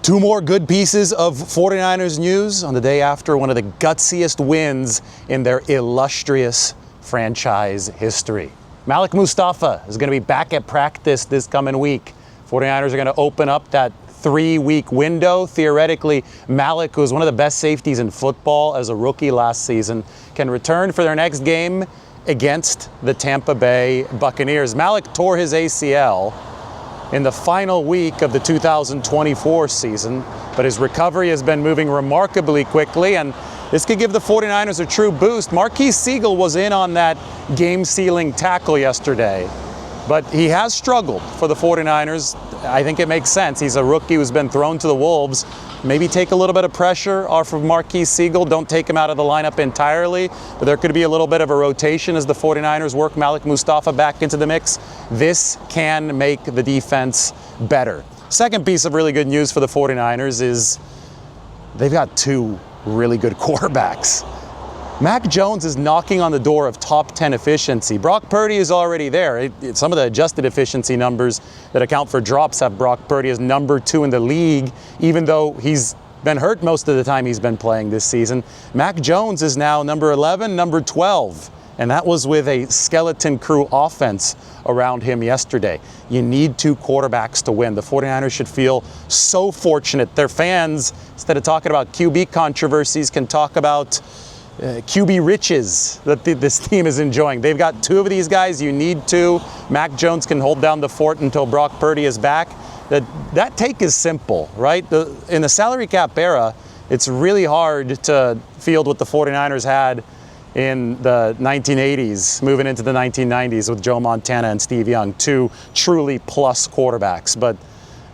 Two more good pieces of 49ers news on the day after one of the gutsiest wins in their illustrious franchise history. Malik Mustapha is going to be back at practice this coming week. 49ers are going to open up that 3-week window. Theoretically, Malik, who was one of the best safeties in football as a rookie last season, can return for their next game against the Tampa Bay Buccaneers. Malik tore his ACL in the final week of the 2024 season, but his recovery has been moving remarkably quickly, and this could give the 49ers a true boost. Marquise Siegel was in on that game-sealing tackle yesterday, but he has struggled for the 49ers. I think it makes sense. He's a rookie who's been thrown to the wolves. Maybe take a little bit of pressure off of Marquise Siegel. Don't take him out of the lineup entirely, but there could be a little bit of a rotation as the 49ers work Malik Mustapha back into the mix. This can make the defense better. Second piece of really good news for the 49ers is they've got two really good quarterbacks. Mac Jones is knocking on the door of top 10 efficiency. Brock Purdy is already there. Some of the adjusted efficiency numbers that account for drops have Brock Purdy as number 2 in the league, even though he's been hurt most of the time he's been playing this season. Mac Jones is now number 11, number 12, and that was with a skeleton crew offense around him yesterday. You need two quarterbacks to win. The 49ers should feel so fortunate. Their fans, instead of talking about QB controversies, can talk about QB riches that this team is enjoying. They've got two of these guys. You need two. Mac Jones can hold down the fort until Brock Purdy is back. That take is simple, right? In the salary cap era, it's really hard to field what the 49ers had in the 1980s, moving into the 1990s with Joe Montana and Steve Young, two truly plus quarterbacks. But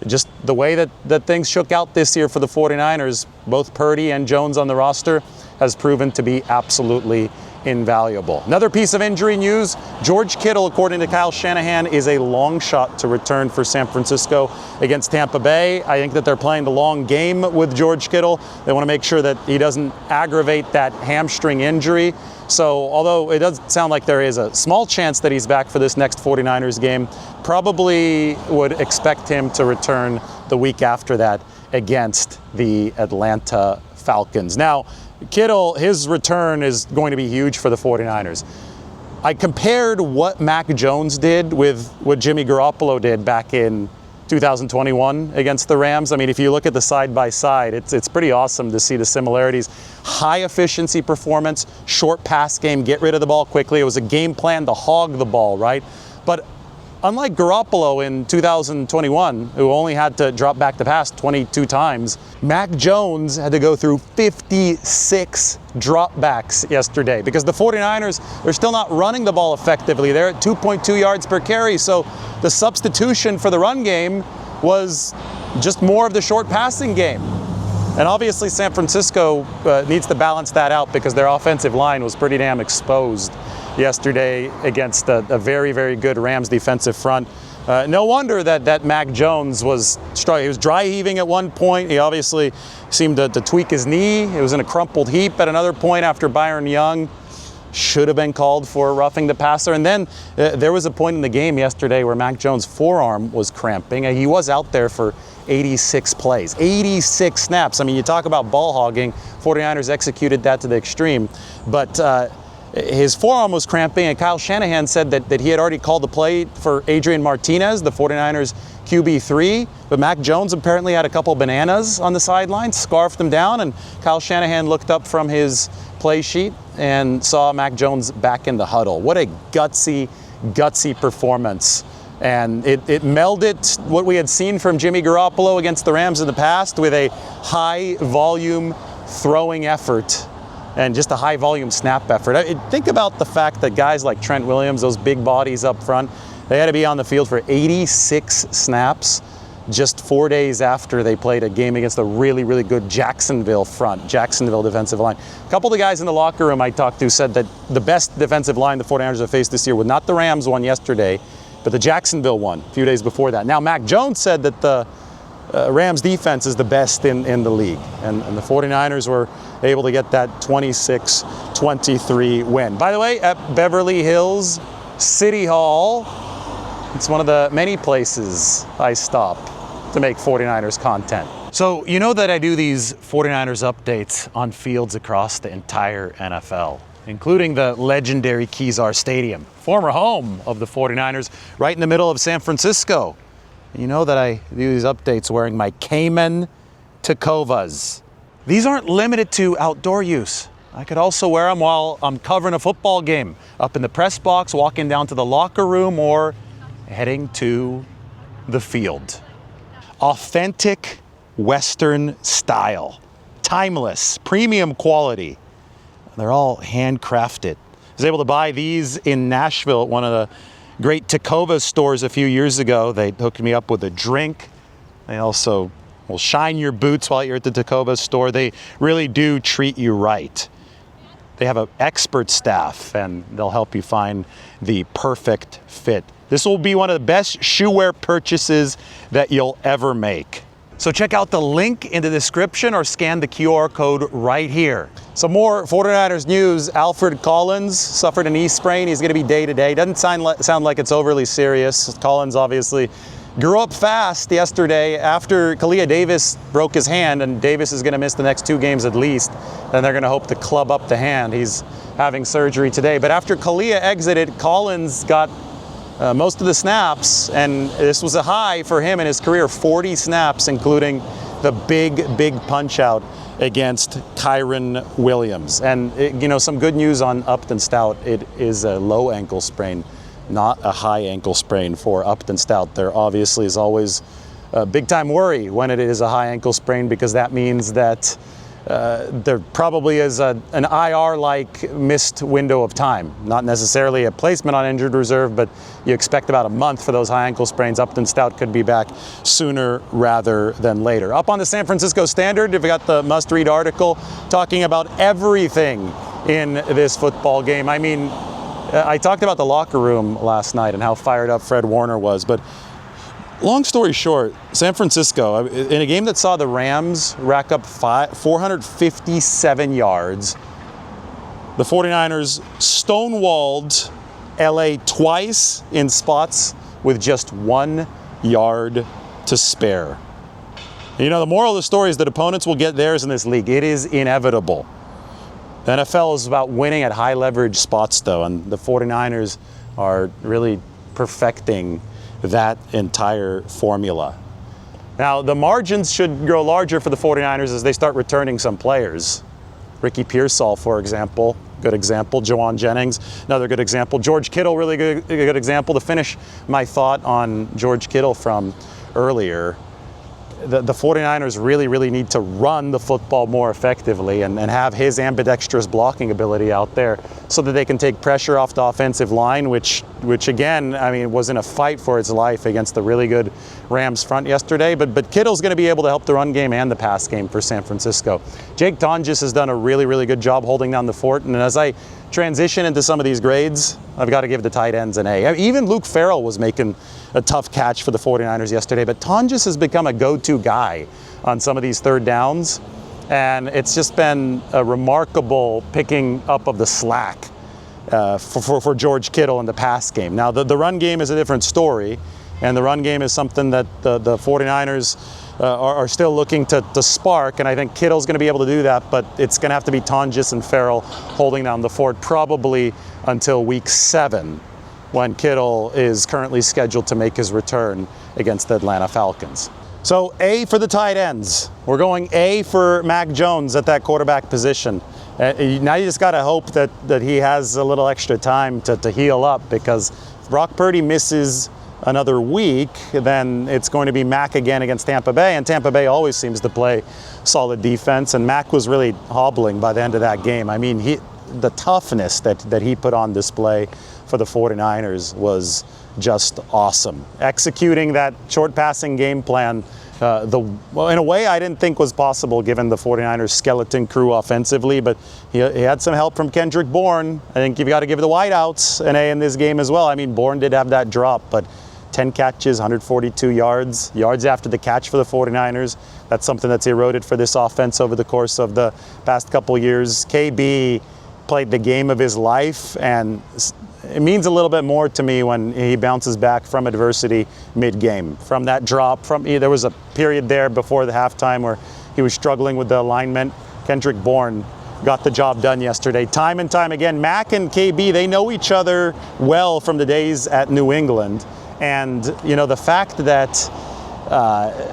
just the way that things shook out this year for the 49ers, both Purdy and Jones on the roster, has proven to be absolutely invaluable. Another piece of injury news, George Kittle, according to Kyle Shanahan, is a long shot to return for San Francisco against Tampa Bay. I think that they're playing the long game with George Kittle. They want to make sure that he doesn't aggravate that hamstring injury. So although it does sound like there is a small chance that he's back for this next 49ers game, probably would expect him to return the week after that against the Atlanta Falcons. Now, Kittle, his return is going to be huge for the 49ers. I compared what Mac Jones did with what Jimmy Garoppolo did back in 2021 against the Rams. I mean, if you look at the side-by-side, it's pretty awesome to see the similarities. High efficiency performance, short pass game, get rid of the ball quickly. It was a game plan to hog the ball, right? But unlike Garoppolo in 2021, who only had to drop back the pass 22 times, Mac Jones had to go through 56 dropbacks yesterday because the 49ers, they're still not running the ball effectively. They're at 2.2 yards per carry, so the substitution for the run game was just more of the short passing game. And obviously San Francisco needs to balance that out because their offensive line was pretty damn exposed yesterday against a very, very good Rams defensive front. No wonder that Mac Jones was struggling. He was dry heaving at one point. He obviously seemed to tweak his knee. It was in a crumpled heap at another point after Byron Young should have been called for roughing the passer. And then there was a point in the game yesterday where Mac Jones' forearm was cramping. He was out there for 86 plays, 86 snaps. I mean, you talk about ball hogging. 49ers executed that to the extreme. But his forearm was cramping, and Kyle Shanahan said that he had already called the play for Adrian Martinez, the 49ers QB3, but Mac Jones apparently had a couple bananas on the sideline, scarfed him down, and Kyle Shanahan looked up from his play sheet and saw Mac Jones back in the huddle. What a gutsy performance. And it melded what we had seen from Jimmy Garoppolo against the Rams in the past with a high volume throwing effort and just a high volume snap effort. Think about the fact that guys like Trent Williams, those big bodies up front, they had to be on the field for 86 snaps just 4 days after they played a game against a really, really good Jacksonville defensive line. A couple of the guys in the locker room I talked to said that the best defensive line the 49ers have faced this year was not the Rams one yesterday, but the Jacksonville one a few days before that. Now, Mac Jones said that the Rams defense is the best in the league, and the 49ers were able to get that 26-23 win. By the way, at Beverly Hills City Hall, it's one of the many places I stop to make 49ers content. So, you know that I do these 49ers updates on fields across the entire NFL, including the legendary Kezar Stadium, former home of the 49ers, right in the middle of San Francisco. You know that I do these updates wearing my Cayman Tacovas. These aren't limited to outdoor use. I could also wear them while I'm covering a football game, up in the press box, walking down to the locker room, or heading to the field. Authentic Western style, timeless, premium quality. They're all handcrafted. I was able to buy these in Nashville at one of the great Tacova stores a few years ago. They hooked me up with a drink. They also will shine your boots while you're at the Tacova store. They really do treat you right. They have an expert staff, and they'll help you find the perfect fit. This will be one of the best shoe wear purchases that you'll ever make. So check out the link in the description or scan the QR code right here. Some more 49ers news. Alfred Collins suffered a knee sprain. He's going to be day-to-day. Doesn't sound like it's overly serious. Collins obviously grew up fast yesterday after Kalia Davis broke his hand, and Davis is going to miss the next 2 games at least. Then they're going to hope to club up the hand. He's having surgery today. But after Kalia exited, Collins got most of the snaps, and this was a high for him in his career, 40 snaps, including the big punch out against Kyron Williams. And some good news on Upton Stout. It is a low ankle sprain, not a high ankle sprain for Upton Stout. There obviously is always a big time worry when it is a high ankle sprain, because that means that there probably is an IR-like missed window of time. Not necessarily a placement on injured reserve, but you expect about a month for those high ankle sprains. Upton Stout could be back sooner rather than later. Up on the San Francisco Standard, we've got the must-read article talking about everything in this football game. I mean, I talked about the locker room last night and how fired up Fred Warner was, but long story short, San Francisco, in a game that saw the Rams rack up 457 yards, the 49ers stonewalled LA twice in spots with just 1 yard to spare. The moral of the story is that opponents will get theirs in this league. It is inevitable. The NFL is about winning at high leverage spots, though, and the 49ers are really perfecting that entire formula. Now, the margins should grow larger for the 49ers as they start returning some players. Ricky Pearsall, for example, good example. Jawan Jennings, another good example. George Kittle, really good example. To finish my thought on George Kittle from earlier, the 49ers really need to run the football more effectively and have his ambidextrous blocking ability out there so that they can take pressure off the offensive line, which again, I mean, was in a fight for its life against the really good Rams front yesterday. But Kittle's going to be able to help the run game and the pass game for San Francisco. Jake Tonjes has done a really good job holding down the fort. And as I transition into some of these grades, I've got to give the tight ends an A. Even Luke Farrell was making a tough catch for the 49ers yesterday, but Tonjes has become a go-to guy on some of these third downs, and it's just been a remarkable picking up of the slack for George Kittle in the pass game. Now, the run game is a different story, and the run game is something that the 49ers are still looking to spark, and I think Kittle's going to be able to do that, but it's going to have to be Tonjes and Farrell holding down the fort probably until week 7, when Kittle is currently scheduled to make his return against the Atlanta Falcons. So A for the tight ends. We're going A for Mac Jones at that quarterback position. Now you just got to hope that he has a little extra time to heal up, because if Brock Purdy misses another week, then it's going to be Mac again against Tampa Bay, and Tampa Bay always seems to play solid defense, and Mac was really hobbling by the end of that game. I mean, the toughness that he put on display for the 49ers was just awesome. Executing that short passing game plan, in a way I didn't think was possible given the 49ers skeleton crew offensively, but he had some help from Kendrick Bourne. I think you've got to give the wideouts an A in this game as well. I mean, Bourne did have that drop, but 10 catches, 142 yards after the catch for the 49ers. That's something that's eroded for this offense over the course of the past couple years. KB played the game of his life, and it means a little bit more to me when he bounces back from adversity mid-game. From that drop, there was a period there before the halftime where he was struggling with the alignment. Kendrick Bourne got the job done yesterday. Time and time again, Mac and KB, they know each other well from the days at New England. And, the fact that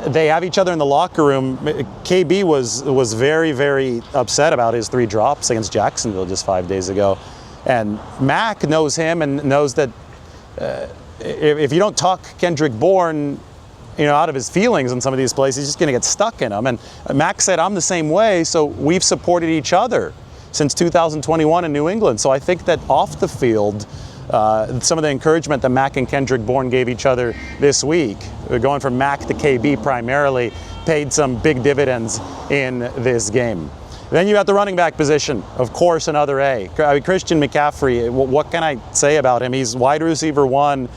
they have each other in the locker room, KB was very, very upset about his 3 drops against Jacksonville just 5 days ago. And Mac knows him and knows that if you don't talk Kendrick Bourne, out of his feelings in some of these places, he's just going to get stuck in them. And Mac said, I'm the same way, so we've supported each other since 2021 in New England. So I think that off the field, some of the encouragement that Mac and Kendrick Bourne gave each other this week, going from Mac to KB primarily, paid some big dividends in this game. Then you have the running back position, of course, another A. Christian McCaffrey, what can I say about him? He's wide receiver 1,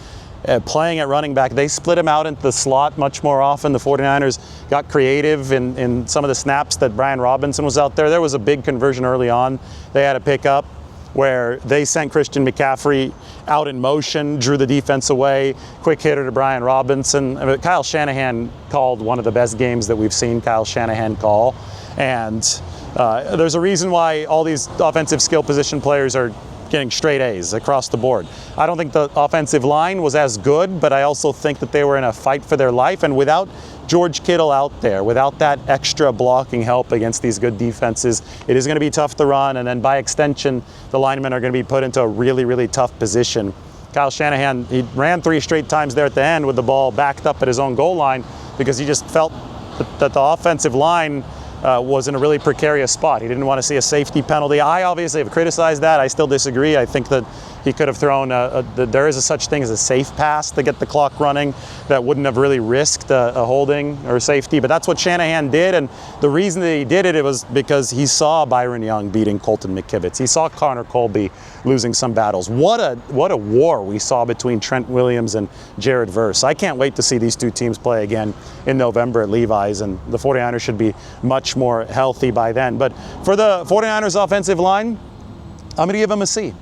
playing at running back. They split him out into the slot much more often. The 49ers got creative in some of the snaps that Brian Robinson was out there. There was a big conversion early on they had to pick up where they sent Christian McCaffrey out in motion, drew the defense away, quick hitter to Brian Robinson. Kyle Shanahan called one of the best games that we've seen Kyle Shanahan call. And there's a reason why all these offensive skill position players are getting straight A's across the board. I don't think the offensive line was as good, but I also think that they were in a fight for their life. And without George Kittle out there, without that extra blocking help against these good defenses, it is going to be tough to run. And then by extension, the linemen are going to be put into a really, really tough position. Kyle Shanahan, he ran 3 straight times there at the end with the ball backed up at his own goal line because he just felt that the offensive line was in a really precarious spot. He didn't want to see a safety penalty. I obviously have criticized that. I still disagree. I think that he could have thrown there is a such thing as a safe pass to get the clock running that wouldn't have really risked a holding or safety. But that's what Shanahan did, and the reason that he did it was because he saw Byron Young beating Colton McKivitz. He saw Connor Colby losing some battles. What a war we saw between Trent Williams and Jared Verse. I can't wait to see these two teams play again in November at Levi's, and the 49ers should be much more healthy by then. But for the 49ers offensive line, I'm going to give them a C.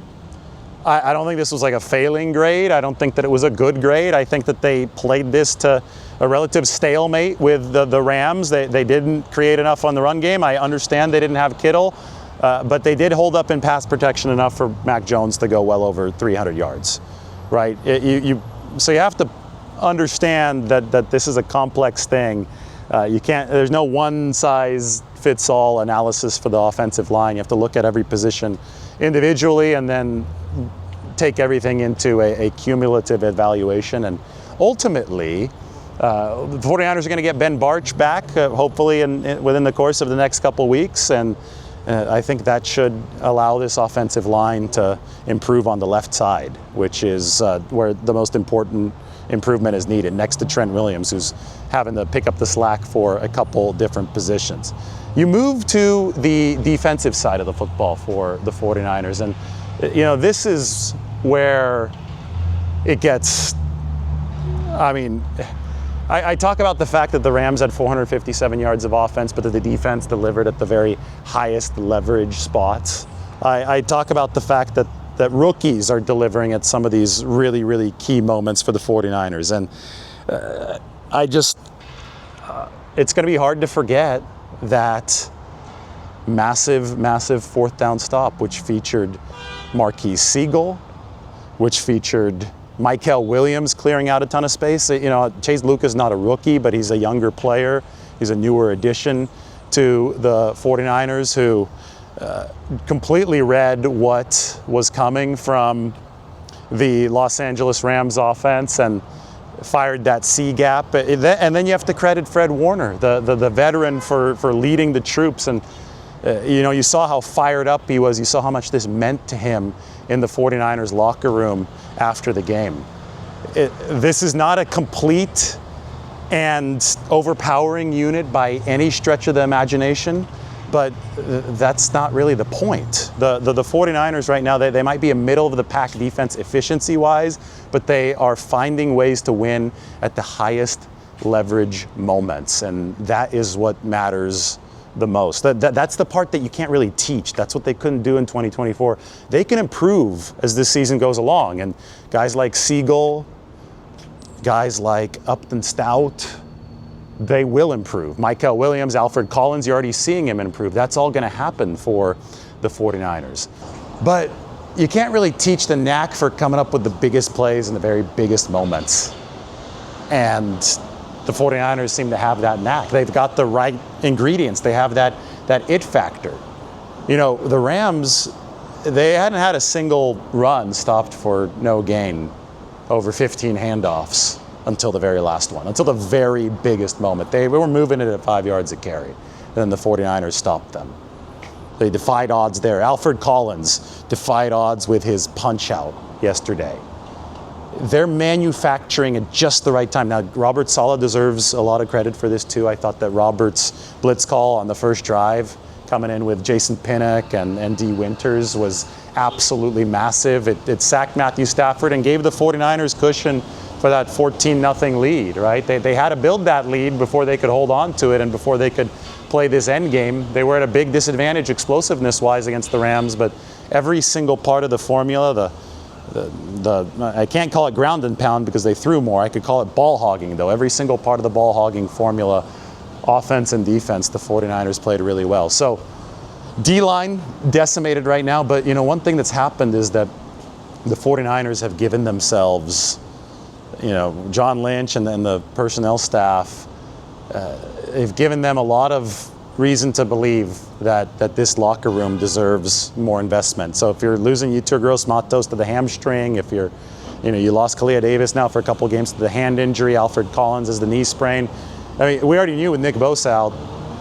I don't think this was like a failing grade. I don't think that it was a good grade. I think that they played this to a relative stalemate with the Rams. They didn't create enough on the run game. I understand they didn't have Kittle, but they did hold up in pass protection enough for Mac Jones to go well over 300 yards, right? So you have to understand that this is a complex thing. There's no one size fits all analysis for the offensive line. You have to look at every position individually and then take everything into a cumulative evaluation. And ultimately, the 49ers are going to get Ben Barch back, hopefully within the course of the next couple weeks. And I think that should allow this offensive line to improve on the left side, which is where the most important improvement is needed, next to Trent Williams, who's having to pick up the slack for a couple different positions. You move to the defensive side of the football for the 49ers, and this is where it gets, I talk about the fact that the Rams had 457 yards of offense, but that the defense delivered at the very highest leverage spots. I talk about the fact that rookies are delivering at some of these really, really key moments for the 49ers. And it's going to be hard to forget that massive, massive fourth down stop, which featured Marquise Siegel, which featured Mykel Williams clearing out a ton of space. Chase Lucas is not a rookie, but he's a younger player. He's a newer addition to the 49ers who completely read what was coming from the Los Angeles Rams offense and fired that C gap. And then you have to credit Fred Warner, the veteran, for leading the troops. And you saw how fired up he was. You saw how much this meant to him in the 49ers locker room after the game. This is not a complete and overpowering unit by any stretch of the imagination, but that's not really the point. The 49ers right now, they might be a middle of the pack defense efficiency-wise, but they are finding ways to win at the highest leverage moments, and that is what matters the most. That's the part that you can't really teach. That's what they couldn't do in 2024. They can improve as this season goes along. And guys like Siegel, guys like Upton Stout, they will improve. Michael Williams, Alfred Collins, you're already seeing him improve. That's all going to happen for the 49ers. But you can't really teach the knack for coming up with the biggest plays in the very biggest moments. And the 49ers seem to have that knack. They've got the right ingredients. They have that it factor. You know, the Rams, they hadn't had a single run stopped for no gain over 15 handoffs until the very last one, until the very biggest moment. They were moving it at 5 yards a carry. Then the 49ers stopped them. They defied odds there. Alfred Collins defied odds with his punch out yesterday. They're manufacturing at just the right time. Now, Robert Saleh deserves a lot of credit for this too. I thought that Robert's blitz call on the first drive, coming in with Jason Pinnock and D. Winters, was absolutely massive. It sacked Matthew Stafford and gave the 49ers cushion for that 14-0 lead, right? They had to build that lead before they could hold on to it and before they could play this end game. They were at a big disadvantage explosiveness-wise against the Rams, but every single part of the formula, I can't call it ground and pound because they threw more. I could call it ball hogging, though. Every single part of the ball hogging formula, offense and defense, the 49ers played really well. So D-line decimated right now, but you know, one thing that's happened is that the 49ers have given themselves, you know, John Lynch and the personnel staff, they've given them a lot of reason to believe that this locker room deserves more investment. So if you're losing Yetur Gross-Matos to the hamstring, if you lost Kalia Davis now for a couple games to the hand injury, Alfred Collins is the knee sprain. I mean, we already knew with Nick Bosa out,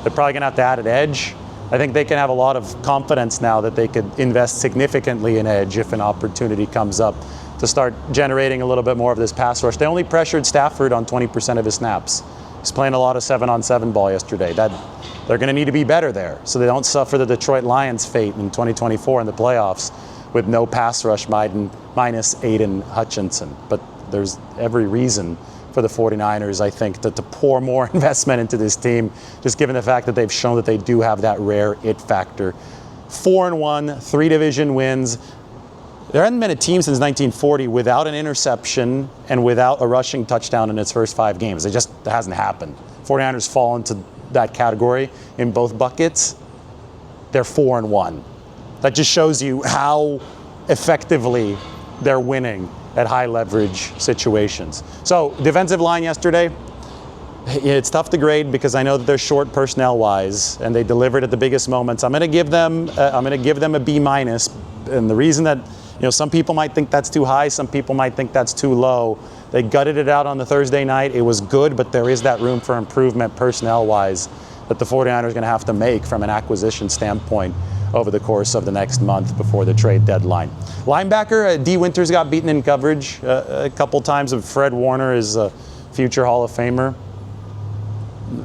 they're probably going to have to add an edge. I think they can have a lot of confidence now that they could invest significantly in edge if an opportunity comes up to start generating a little bit more of this pass rush. They only pressured Stafford on 20% of his snaps. He's playing a lot of 7-on-7 ball yesterday. They're going to need to be better there so they don't suffer the Detroit Lions fate in 2024 in the playoffs with no pass rush minus Aiden Hutchinson. But there's every reason for the 49ers, I think, to pour more investment into this team, just given the fact that they've shown that they do have that rare it factor. 4-1, 3 division wins. There hasn't been a team since 1940 without an interception and without a rushing touchdown in its first 5 games. It hasn't happened. 49ers fall into that category in both buckets. They're 4-1. That just shows you how effectively they're winning at high leverage situations. So defensive line yesterday, it's tough to grade because I know that they're short personnel wise and they delivered at the biggest moments. I'm going to give them a B-, and the reason that, you know, some people might think that's too high, some people might think that's too low. They gutted it out on the Thursday night. It was good, but there is that room for improvement personnel-wise that the 49ers are going to have to make from an acquisition standpoint over the course of the next month before the trade deadline. Linebacker, D. Winters got beaten in coverage a couple times. Fred Warner is a future Hall of Famer.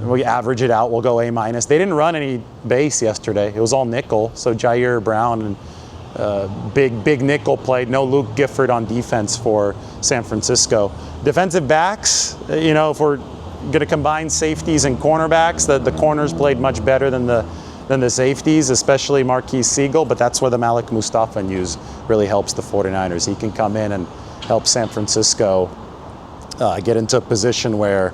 We average it out, we'll go A-. They didn't run any base yesterday. It was all nickel, so Jair Brown and big nickel played. No Luke Gifford on defense for San Francisco. Defensive backs, you know, if we're going to combine safeties and cornerbacks, the corners played much better than the safeties, especially Marquise Siegel, but that's where the Malik Mustapha news really helps the 49ers. He can come in and help San Francisco get into a position where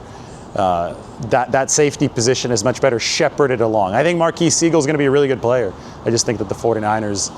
that safety position is much better shepherded along. I think Marquise Siegel is going to be a really good player. I just think that the 49ers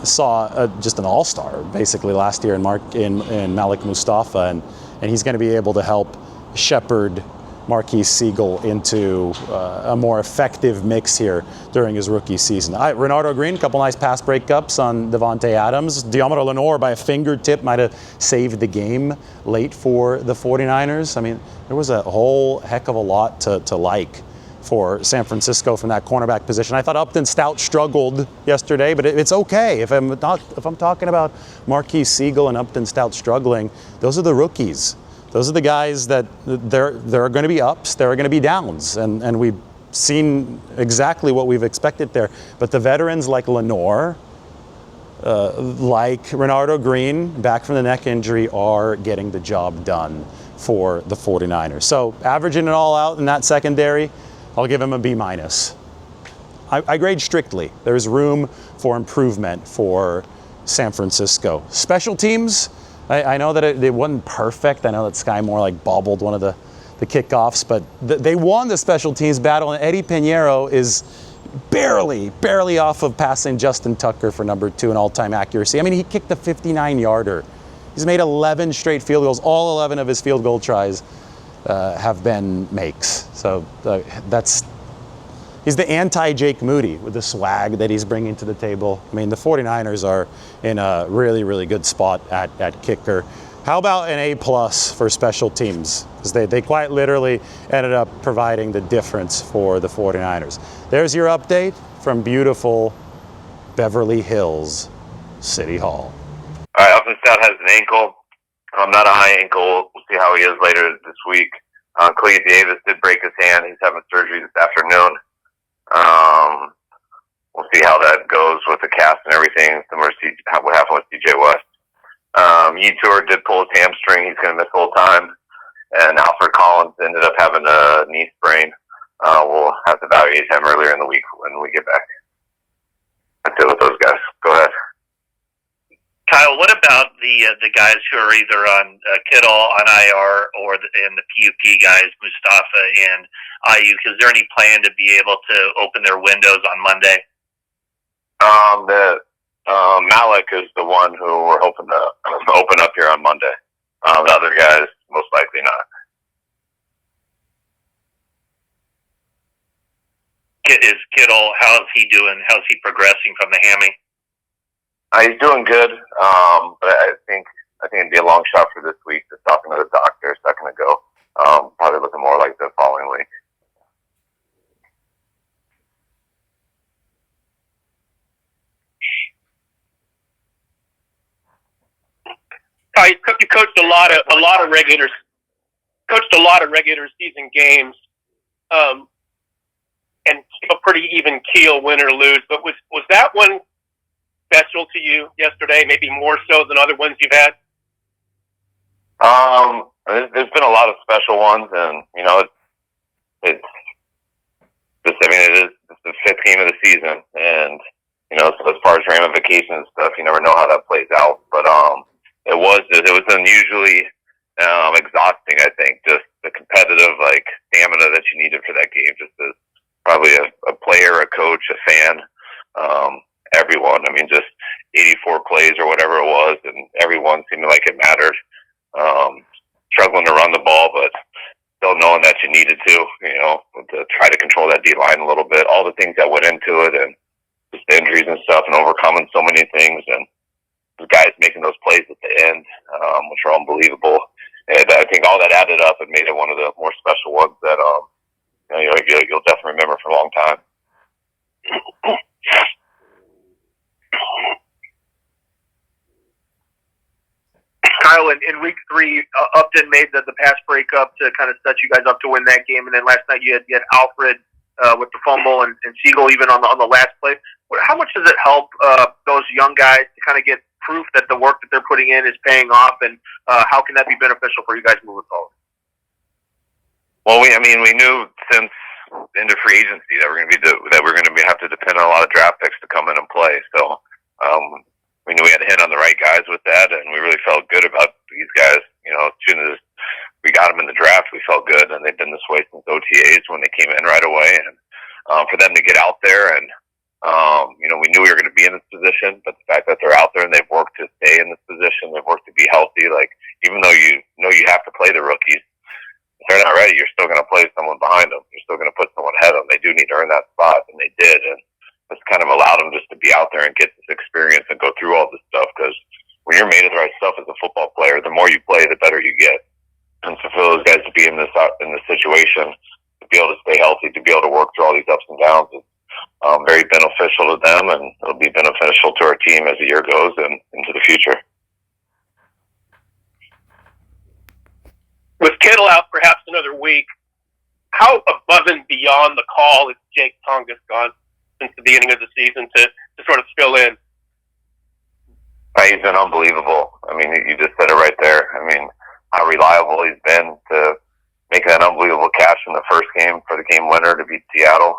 saw just an all-star basically last year in Malik Mustapha, and he's going to be able to help shepherd Marquise Siegel into a more effective mix here during his rookie season. Renardo Green, a couple nice pass breakups on Devontae Adams. Deommodore Lenoir by a fingertip might have saved the game late for the 49ers. I mean, there was a whole heck of a lot to like for San Francisco from that cornerback position. I thought Upton Stout struggled yesterday, but it's okay. If I'm talking about Marquise Siegel and Upton Stout struggling, those are the rookies. Those are the guys that there are going to be ups, there are going to be downs, and we've seen exactly what we've expected there. But the veterans like Lenoir, like Renardo Green, back from the neck injury, are getting the job done for the 49ers. So averaging it all out in that secondary, I'll give him a B-. I grade strictly. There's room for improvement for San Francisco. Special teams, I know that it wasn't perfect. I know that Sky Moore like bobbled one of the kickoffs, but they won the special teams battle, and Eddie Pinheiro is barely off of passing Justin Tucker for number 2 in all-time accuracy. I mean, he kicked a 59-yarder. He's made 11 straight field goals. All 11 of his field goal tries have been makes. So he's the anti-Jake Moody with the swag that he's bringing to the table. I mean, the 49ers are in a really good spot at kicker. How about an A+ for special teams? Because they quite literally ended up providing the difference for the 49ers. There's your update from beautiful Beverly Hills City Hall. All right, Upton Stout has an ankle. Not a high ankle. We'll see how he is later this week. Clay Davis did break his hand. He's having surgery this afternoon. We'll see how that goes with the cast and everything, similar to what happened with DJ West. Yetur did pull his hamstring. He's going to miss the whole time. And Alfred Collins ended up having a knee sprain. We'll have to evaluate him earlier in the week when we get back. That's it with those guys. Go ahead. Kyle, what about the guys who are either on Kittle on IR or in the PUP guys, Mustapha and Ayuk? Is there any plan to be able to open their windows on Monday? Malik is the one who we're hoping to open up here on Monday. The other guys, most likely not. Is Kittle, how's he doing? How's he progressing from the hammy? He's doing good, but I think it'd be a long shot for this week. Just talking to the doctor a second ago. Probably looking more like the following week. You coached a lot of regular season games, and a pretty even keel, win or lose. But was that one special to you yesterday? Maybe more so than other ones you've had. There's been a lot of special ones, and it is the 5th game of the season, and so as far as ramifications and stuff, you never know how that plays out. But it was unusually exhausting. I think just the competitive stamina that you needed for that game, just as probably a player, a coach, a fan, everyone. I mean, just 84 plays or whatever it was, and everyone seemed like it mattered. Struggling to run the ball, but still knowing that you needed to try to control that D line a little bit. All the things that went into it, and just the injuries and stuff, and overcoming so many things, and the guys making those plays at the end, which are unbelievable. And I think all that added up and made it one of the more special ones that you'll definitely remember for a long time. Kyle, in week 3, Upton made the pass breakup to kind of set you guys up to win that game, and then last night you had Alfred with the fumble and Siegel even on the last play. How much does it help those young guys to kind of get proof that the work that they're putting in is paying off, and how can that be beneficial for you guys moving forward? Well, we knew since into free agency that we're going to have to depend on a lot of draft picks to come in and play. So we knew we had to hit on the right guys with that, and we really felt good about these guys. As soon as we got them in the draft, we felt good, and they've been this way since OTAs when they came in right away. And for them to get out there, and we knew we were going to be in this position, but the fact that they're out there and they've worked to stay in this position, they've worked to be healthy. Even though you have to play the rookies, if they're not ready, you're still going to play someone behind them. You're still going to put someone ahead of them. They do need to earn that spot, and they did. And it's kind of allowed them just to be out there and get this experience and go through all this stuff. Because when you're made of the right stuff as a football player, the more you play, the better you get. And so for those guys to be in this situation, to be able to stay healthy, to be able to work through all these ups and downs, is very beneficial to them, and it'll be beneficial to our team as the year goes and into the future. With Kittle out perhaps another week, how above and beyond the call has Jake Tongas gone since the beginning of the season to sort of fill in? He's been unbelievable. I mean, you just said it right there. I mean, how reliable he's been to making that unbelievable catch in the first game for the game winner to beat Seattle.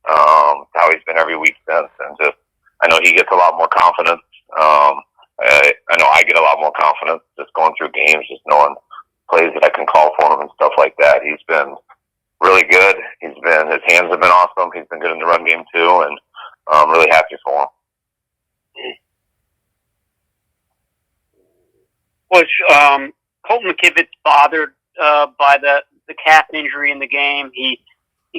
How he's been every week since, and just I know he gets a lot more confidence. I know I get a lot more confidence just going through games, just knowing plays that I can call for him and stuff like that. He's been really good. His hands have been awesome. He's been good in the run game too, and I'm really happy for him. Was Colton McKivitz bothered by the calf injury in the game? He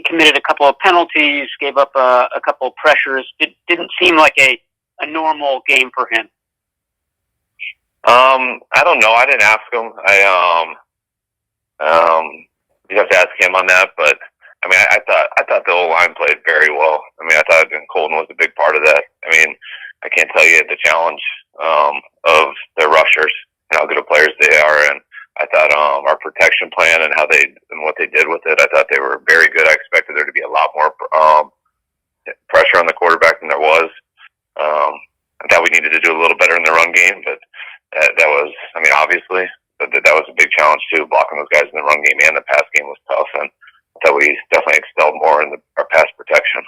committed a couple of penalties, gave up a couple of pressures. Didn't seem like a normal game for him. I don't know. I didn't ask him. You have to ask him on that. But I mean, I thought the whole line played very well. I mean, I thought Colton was a big part of that. I mean, I can't tell you the challenge of their rushers and how good of players they are. And I thought our protection plan and what they did with it, I thought they were very good. I expected there to be a lot more pressure on the quarterback than there was. I thought we needed to do a little better in the run game, but that was, I mean, obviously, but that was a big challenge too. Blocking those guys in the run game and the pass game was tough, and I thought we definitely excelled more in our pass protection.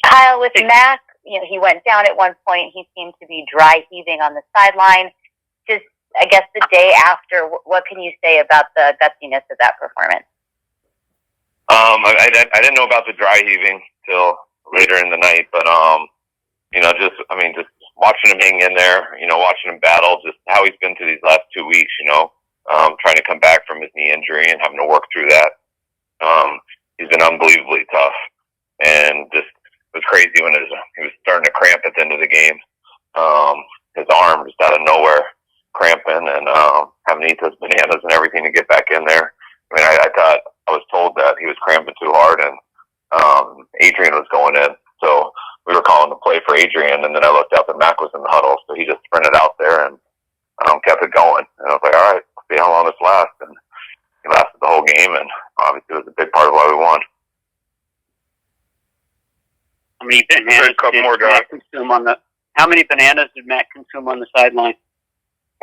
Kyle, with Mac, he went down at one point. He seemed to be dry heaving on the sideline. Just, I guess, the day after, what can you say about the gutsiness of that performance? I didn't know about the dry heaving till later in the night, but just watching him hang in there, watching him battle, just how he's been through these last 2 weeks, trying to come back from his knee injury and having to work through that. He's been unbelievably tough, and just it was crazy when he was starting to cramp at the end of the game. His arm just out of nowhere cramping, and having to eat those bananas and everything to get back in there. I mean, I thought I was told that he was cramping too hard, and Adrian was going in, so we were calling the play for Adrian, and then I looked up and Mac was in the huddle, so he just sprinted out there and kept it going. And I was like, all right, let's see how long this lasts. And he lasted the whole game, and obviously it was a big part of why we won. How many bananas did Mac consume on the sideline?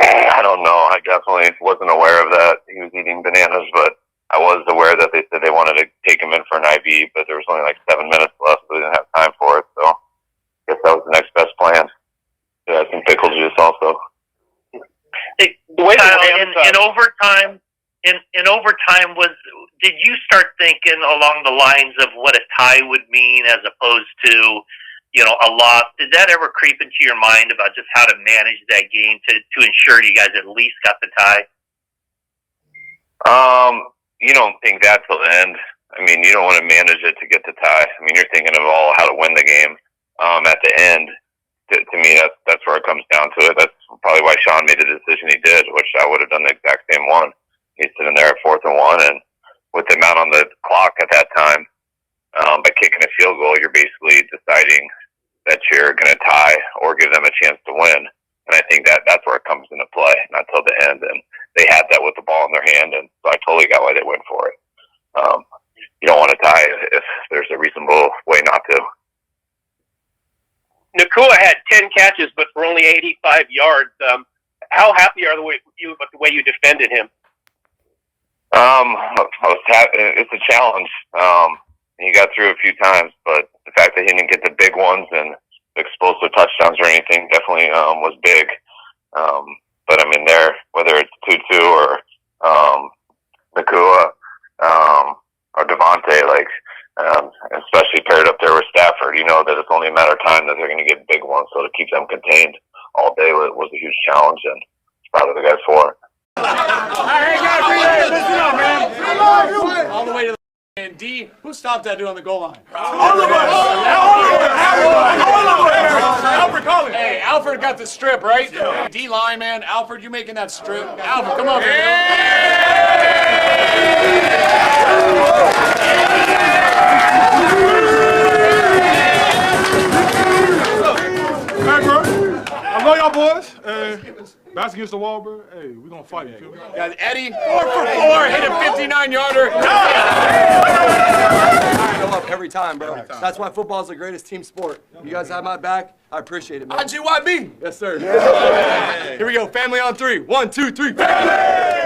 I don't know. I definitely wasn't aware of that. He was eating bananas, but I was aware that they said they wanted to take him in for an IV, but there was only like 7 minutes left, so we didn't have time for it. So I guess that was the next best plan. Yeah, some pickle juice also. Hey, Kyle, in overtime, did you start thinking along the lines of what a tie would mean as opposed to, a loss? Did that ever creep into your mind about just how to manage that game to ensure you guys at least got the tie? You don't think that till the end. I mean, you don't want to manage it to get the tie. I mean, you're thinking of how to win the game. At the end, to me, that's where it comes down to it. That's probably why Sean made the decision he did, which I would have done the exact same one. He's sitting there at 4th and 1, and with the amount on the clock at that time, by kicking a field goal, you're basically deciding that you're going to tie or give them a chance to win. And I think that's where it comes into play, not till the end. And they had that with the ball in their hand, and so I totally got why they went for it. You don't want to tie if there's a reasonable way not to. Nakua had 10 catches, but for only 85 yards. How happy are you with the way you defended him? I was happy. It's a challenge. He got through a few times, but the fact that he didn't get the big ones and explosive touchdowns or anything definitely was big. But I mean, whether it's Tutu or Nakua or Devontae, especially paired up there with Stafford, you know that it's only a matter of time that they're going to get big ones. So to keep them contained all day was a huge challenge, and proud of the guys for it. Hey guys, listen up, man. All the way to the and D. Who stopped that dude on the goal line? All of us. Alfred, call it. Hey, Alfred got the strip, right? Yeah. D line, man. Alfred, you making that strip? Alfred, come on, Hey, bro. I love y'all boys. Back against the wall, bro. Hey, we gonna fight. You feel me? Yeah, Eddie, 4 for 4, hit a 59-yarder. Come up every time, bro. That's why football is the greatest team sport. You guys have my back. I appreciate it, man. IGYB. Yes, sir. Yeah. Here we go. Family on 3. 1, 2, 3. Family!